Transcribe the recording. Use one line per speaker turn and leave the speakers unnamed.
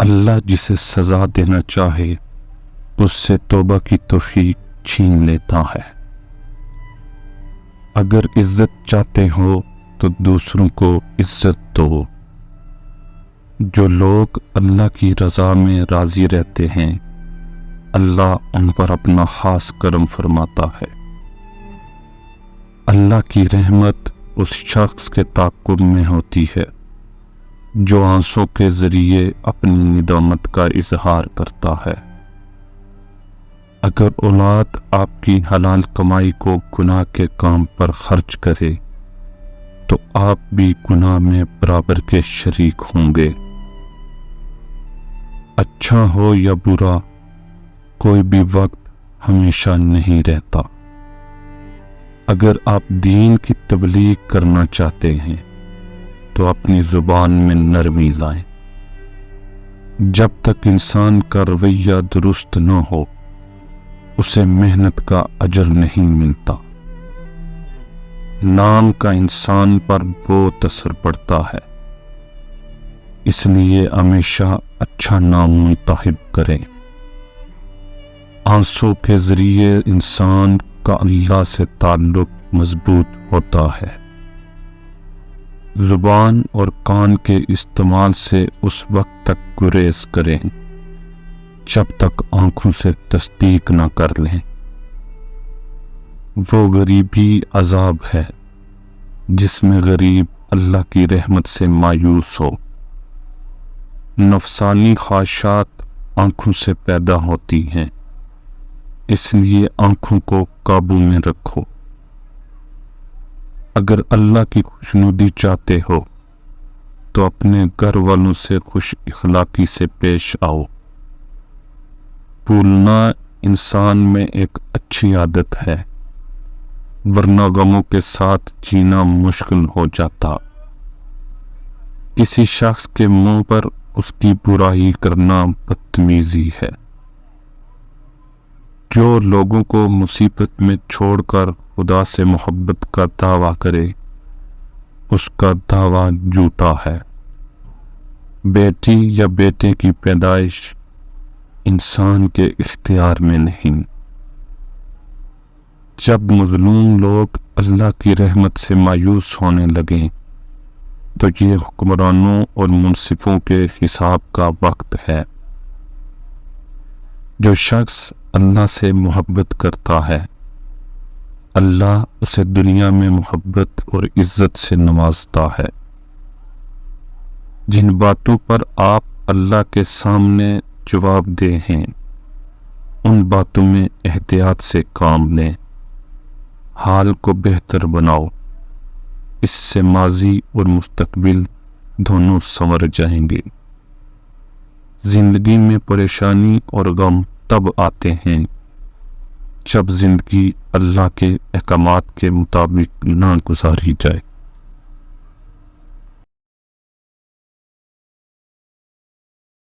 اللہ جسے سزا دینا چاہے اس سے توبہ کی توفیق چھین لیتا ہے۔ اگر عزت چاہتے ہو تو دوسروں کو عزت دو۔ جو لوگ اللہ کی رضا میں راضی رہتے ہیں اللہ ان پر اپنا خاص کرم فرماتا ہے۔ اللہ کی رحمت اس شخص کے تعاقب میں ہوتی ہے جو آنسوں کے ذریعے اپنی ندامت کا اظہار کرتا ہے۔ اگر اولاد آپ کی حلال کمائی کو گناہ کے کام پر خرچ کرے تو آپ بھی گناہ میں برابر کے شریک ہوں گے۔ اچھا ہو یا برا، کوئی بھی وقت ہمیشہ نہیں رہتا۔ اگر آپ دین کی تبلیغ کرنا چاہتے ہیں تو اپنی زبان میں نرمی لائیں۔ جب تک انسان کا رویہ درست نہ ہو اسے محنت کا اجر نہیں ملتا۔ نام کا انسان پر بہت اثر پڑتا ہے، اس لیے ہمیشہ اچھا نام منتخب کریں۔ آنسوں کے ذریعے انسان کا اللہ سے تعلق مضبوط ہوتا ہے۔ زبان اور کان کے استعمال سے اس وقت تک گریز کریں جب تک آنکھوں سے تصدیق نہ کر لیں۔ وہ غریبی عذاب ہے جس میں غریب اللہ کی رحمت سے مایوس ہو۔ نفسانی خواہشات آنکھوں سے پیدا ہوتی ہیں، اس لیے آنکھوں کو قابو میں رکھو۔ اگر اللہ کی خوشنودی چاہتے ہو تو اپنے گھر والوں سے خوش اخلاقی سے پیش آؤ۔ بھولنا انسان میں ایک اچھی عادت ہے، ورنہ غموں کے ساتھ جینا مشکل ہو جاتا۔ کسی شخص کے منہ پر اس کی برائی کرنا بدتمیزی ہے۔ جو لوگوں کو مصیبت میں چھوڑ کر خدا سے محبت کا دعویٰ کرے اس کا دعویٰ جھوٹا ہے۔ بیٹی یا بیٹے کی پیدائش انسان کے اختیار میں نہیں۔ جب مظلوم لوگ اللہ کی رحمت سے مایوس ہونے لگیں تو یہ حکمرانوں اور منصفوں کے حساب کا وقت ہے۔ جو شخص اللہ سے محبت کرتا ہے اللہ اسے دنیا میں محبت اور عزت سے نوازتا ہے۔ جن باتوں پر آپ اللہ کے سامنے جواب دہ ہیں ان باتوں میں احتیاط سے کام لیں۔ حال کو بہتر بناؤ، اس سے ماضی اور مستقبل دونوں سنور جائیں گے۔ زندگی میں پریشانی اور غم تب آتے ہیں جب زندگی اللہ کے احکامات کے مطابق نہ گزاری جائے۔